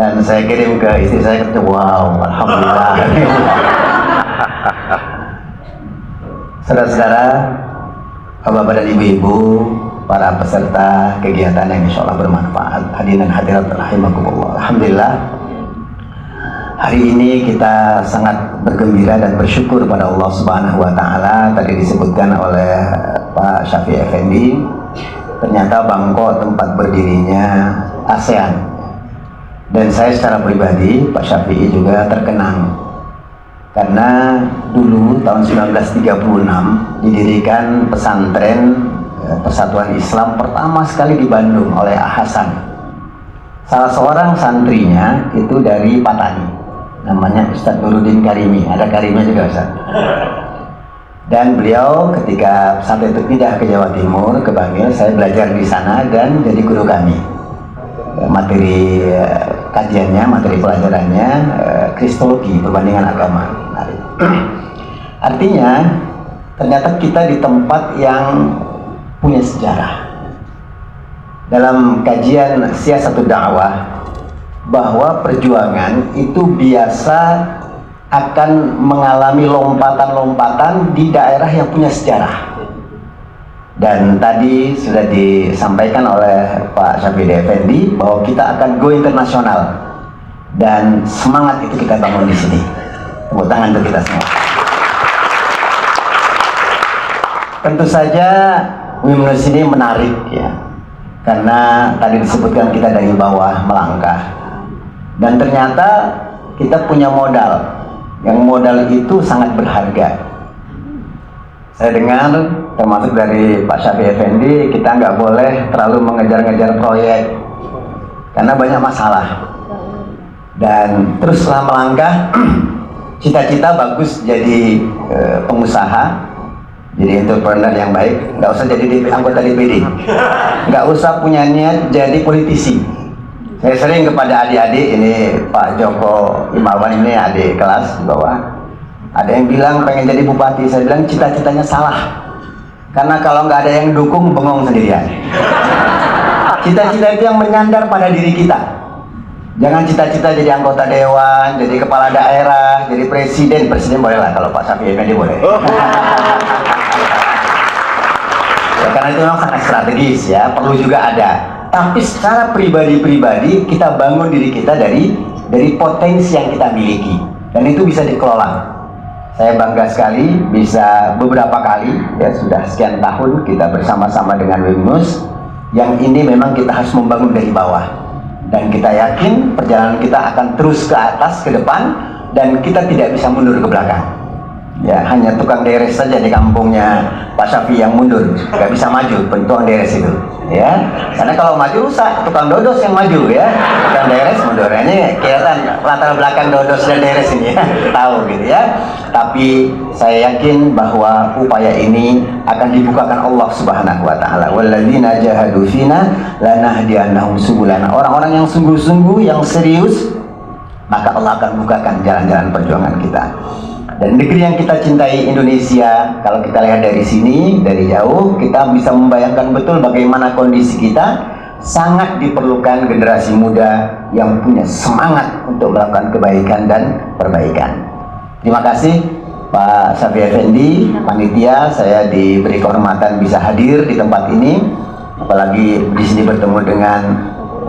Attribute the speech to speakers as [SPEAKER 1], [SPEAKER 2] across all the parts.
[SPEAKER 1] dan saya kirim ke istri saya, kata, wow, alhamdulillah. Saudara-saudara, bapak-bapak dan ibu-ibu, para peserta kegiatan yang insya Allah bermanfaat, hadirin dan hadirat rahimakumullah. Alhamdulillah, hari ini kita sangat bergembira dan bersyukur pada Allah Subhanahu wa Ta'ala. Tadi disebutkan oleh Pak Syafi'i Effendi, ternyata Bangkok tempat berdirinya ASEAN. Dan saya secara pribadi, Pak Syafi'i juga terkenang karena dulu tahun 1936 didirikan pesantren Persatuan Islam pertama sekali di Bandung oleh Hasan. Salah seorang santrinya itu dari Patani, namanya Ustadz Nuruddin Karimi. Ada Karimnya juga, Ustadz. Dan beliau ketika saat itu pindah ke Jawa Timur, ke Bangil, saya belajar di sana dan jadi guru kami. Materi kajiannya, materi pelajarannya kristologi, perbandingan agama. Artinya ternyata kita di tempat yang punya sejarah. Dalam kajian siasatu dakwah, bahwa perjuangan itu biasa akan mengalami lompatan-lompatan di daerah yang punya sejarah. Dan tadi sudah disampaikan oleh Pak Syafi'i Effendi bahwa kita akan go internasional, dan semangat itu kita bangun di sini. Tepuk tangan untuk kita semua. Tentu saja Wimnus ini menarik ya, karena tadi disebutkan kita dari bawah melangkah, dan ternyata kita punya modal, yang modal itu sangat berharga. Saya dengar termasuk dari Pak Syafi'i Effendi, kita nggak boleh terlalu mengejar-ngejar proyek karena banyak masalah, dan teruslah melangkah. Cita-cita bagus jadi pengusaha, jadi entrepreneur yang baik, nggak usah jadi anggota DPD, nggak usah punya niat jadi politisi. Saya sering kepada adik-adik, ini Pak Joko Imawan ini adik kelas di bawah, ada yang bilang pengen jadi bupati. Saya bilang cita-citanya salah, karena kalau nggak ada yang dukung, bengong sendirian. Cita-cita itu yang menyandar pada diri kita. Jangan cita-cita jadi anggota dewan, jadi kepala daerah, jadi presiden. Presiden boleh lah, kalau Pak Syafi'i Effendi boleh. Ya, karena itu memang sangat strategis ya, perlu juga ada. Tapi secara pribadi-pribadi kita bangun diri kita dari potensi yang kita miliki, dan itu bisa dikelola. Saya bangga sekali bisa beberapa kali ya, sudah sekian tahun kita bersama-sama dengan Wimnus, yang ini memang kita harus membangun dari bawah, dan kita yakin perjalanan kita akan terus ke atas, ke depan, dan kita tidak bisa mundur ke belakang. Ya, hanya tukang deres saja di kampungnya Pak Syafi'i yang mundur, nggak bisa maju, tukang deres itu. Ya, karena kalau maju rusak, tukang dodos yang maju ya, tukang deres mundur. Ini kelihatan latar belakang dodos dan deres ini ya, tahu gitu ya. Tapi saya yakin bahwa upaya ini akan dibukakan Allah Subhanahu wa Ta'ala. Walladzina jahadu fina lanahdiyannahum subulana. Orang-orang yang sungguh-sungguh, yang serius, maka Allah akan bukakan jalan-jalan perjuangan kita. Dan negeri yang kita cintai, Indonesia, kalau kita lihat dari sini, dari jauh, kita bisa membayangkan betul bagaimana kondisi kita. Sangat diperlukan generasi muda yang punya semangat untuk melakukan kebaikan dan perbaikan. Terima kasih Pak Syafi'i Effendi, panitia. Saya diberi kehormatan bisa hadir di tempat ini, apalagi di sini bertemu dengan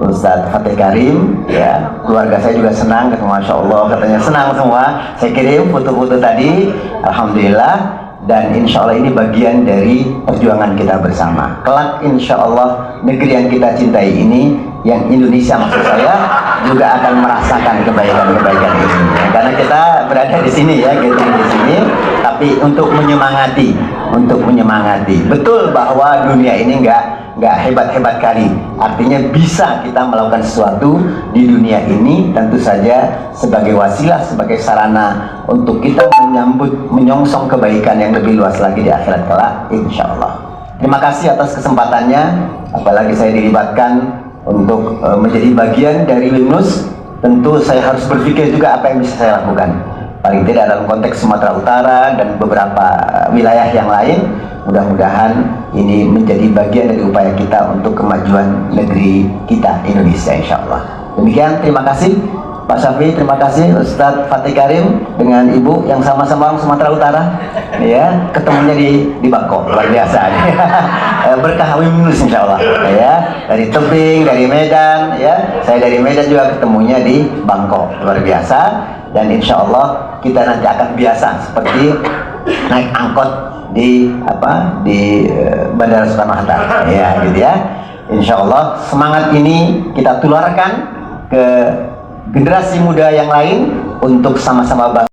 [SPEAKER 1] Ustadz Fatih Karim ya. Keluarga saya juga senang, Masya Allah, katanya senang semua. Saya kirim foto-foto tadi, alhamdulillah. Dan insya Allah ini bagian dari perjuangan kita bersama. Kelak insya Allah negeri yang kita cintai ini, yang Indonesia maksud saya, juga akan merasakan kebaikan-kebaikan ini ya. Karena kita berada di sini ya, gitu di sini. Tapi untuk menyemangati, betul bahwa dunia ini nggak hebat-hebat kali. Artinya bisa kita melakukan sesuatu di dunia ini, tentu saja sebagai wasilah, sebagai sarana untuk kita menyongsong kebaikan yang lebih luas lagi di akhirat kelak, insya Allah. Terima kasih atas kesempatannya, apalagi saya dilibatkan untuk menjadi bagian dari Wimnus. Tentu saya harus berpikir juga apa yang bisa saya lakukan, paling tidak dalam konteks Sumatera Utara dan beberapa wilayah yang lain. Mudah-mudahan ini menjadi bagian dari upaya kita untuk kemajuan negeri kita, Indonesia, insya Allah. Demikian, terima kasih Pak Syafi, terima kasih Ustadz Fatih Karim dengan Ibu yang sama-sama orang Sumatera Utara, ya, ketemunya di Bangkok, luar biasa. Berkah Wimnus insya Allah, ya, dari Tebing, dari Medan, ya, saya dari Medan juga ketemunya di Bangkok, luar biasa. Dan insya Allah kita nanti akan biasa seperti naik angkot di Bandara Soekarno-Hatta, ya, gitu ya. Insya Allah semangat ini kita tularkan ke generasi muda yang lain untuk sama-sama bangga.